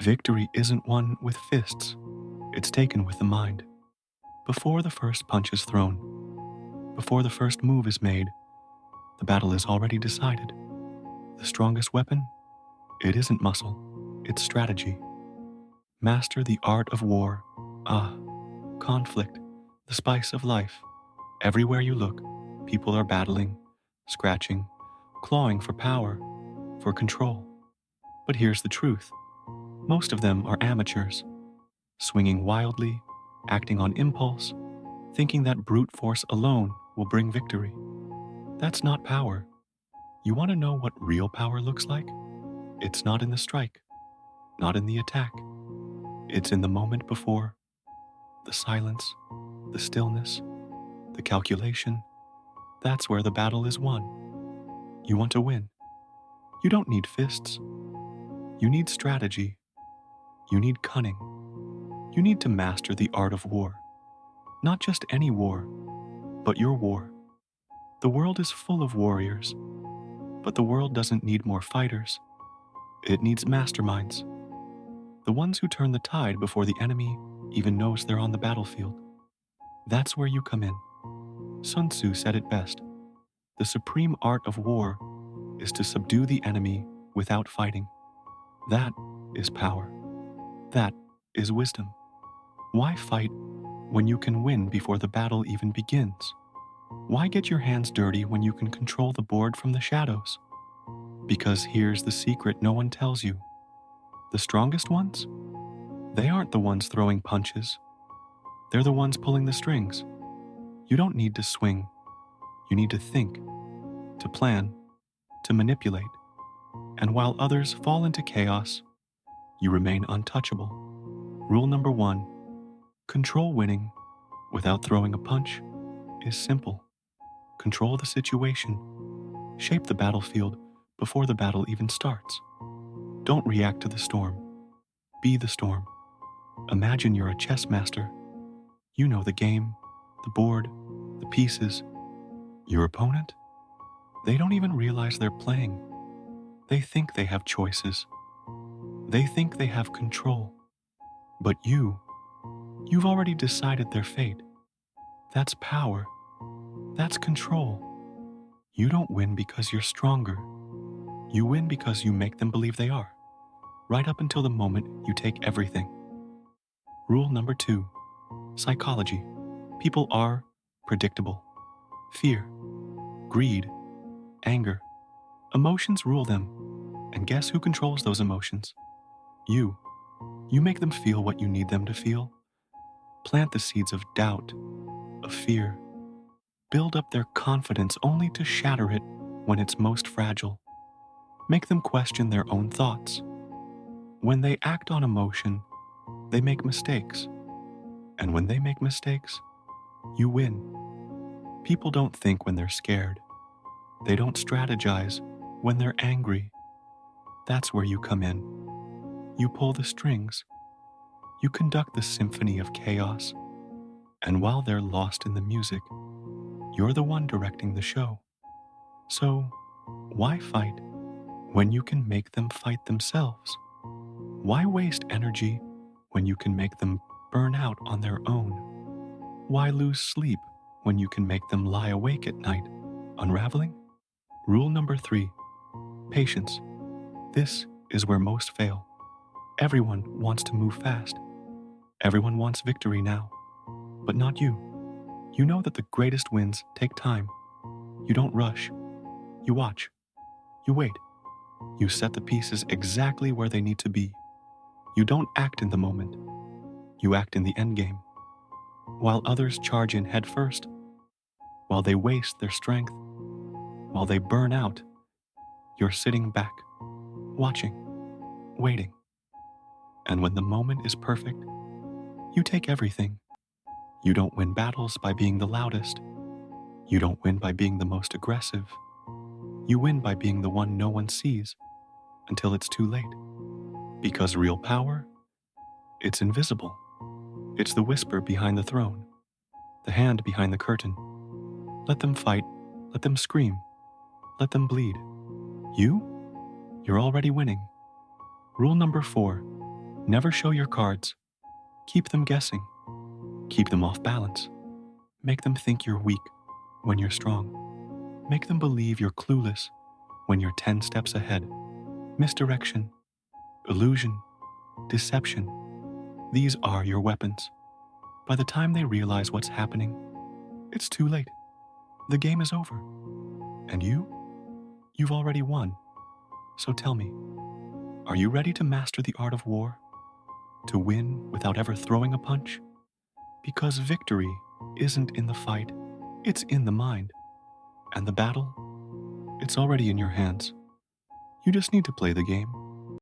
Victory isn't won with fists, it's taken with the mind. Before the first punch is thrown, before the first move is made, the battle is already decided. The strongest weapon? It isn't muscle, it's strategy. Master the art of war. Conflict, the spice of life. Everywhere you look, people are battling, scratching, clawing for power, for control. But here's the truth. Most of them are amateurs, swinging wildly, acting on impulse, thinking that brute force alone will bring victory. That's not power. You want to know what real power looks like? It's not in the strike, not in the attack. It's in the moment before, the silence, the stillness, the calculation. That's where the battle is won. You want to win. You don't need fists. You need strategy. You need cunning. You need to master the art of war. Not just any war, but your war. The world is full of warriors, but the world doesn't need more fighters. It needs masterminds. The ones who turn the tide before the enemy even knows they're on the battlefield. That's where you come in. Sun Tzu said it best. The supreme art of war is to subdue the enemy without fighting. That is power. That is wisdom. Why fight when you can win before the battle even begins? Why get your hands dirty when you can control the board from the shadows? Because here's the secret no one tells you. The strongest ones? They aren't the ones throwing punches. They're the ones pulling the strings. You don't need to swing. You need to think, to plan, to manipulate. And while others fall into chaos, you remain untouchable. Rule number 1, control winning without throwing a punch is simple. Control the situation. Shape the battlefield before the battle even starts. Don't react to the storm. Be the storm. Imagine you're a chess master. You know the game, the board, the pieces. Your opponent? They don't even realize they're playing. They think they have choices. They think they have control. But you've already decided their fate. That's power. That's control. You don't win because you're stronger. You win because you make them believe they are, right up until the moment you take everything. Rule number 2, psychology. People are predictable. Fear, greed, anger. Emotions rule them. And guess who controls those emotions? You. You make them feel what you need them to feel. Plant the seeds of doubt, of fear. Build up their confidence only to shatter it when it's most fragile. Make them question their own thoughts. When they act on emotion, they make mistakes. And when they make mistakes, you win. People don't think when they're scared. They don't strategize when they're angry. That's where you come in. You pull the strings. You conduct the symphony of chaos. And while they're lost in the music, you're the one directing the show. So, why fight when you can make them fight themselves? Why waste energy when you can make them burn out on their own? Why lose sleep when you can make them lie awake at night, unraveling? Rule number 3, patience. This is where most fail. Everyone wants to move fast. Everyone wants victory now, but not you. You know that the greatest wins take time. You don't rush. You watch. You wait. You set the pieces exactly where they need to be. You don't act in the moment. You act in the endgame. While others charge in head first, while they waste their strength, while they burn out, you're sitting back, watching, waiting. And when the moment is perfect, you take everything. You don't win battles by being the loudest. You don't win by being the most aggressive. You win by being the one no one sees until it's too late. Because real power, it's invisible. It's the whisper behind the throne, the hand behind the curtain. Let them fight, let them scream, let them bleed. You're already winning. Rule number 4, Never show your cards. Keep them guessing. Keep them off balance. Make them think you're weak when you're strong. Make them believe you're clueless when you're 10 steps ahead. Misdirection, illusion, deception. These are your weapons. By the time they realize what's happening, it's too late. The game is over. And you've already won. So tell me, are you ready to master the art of war? To win without ever throwing a punch? Because victory isn't in the fight, it's in the mind. And the battle, it's already in your hands. You just need to play the game.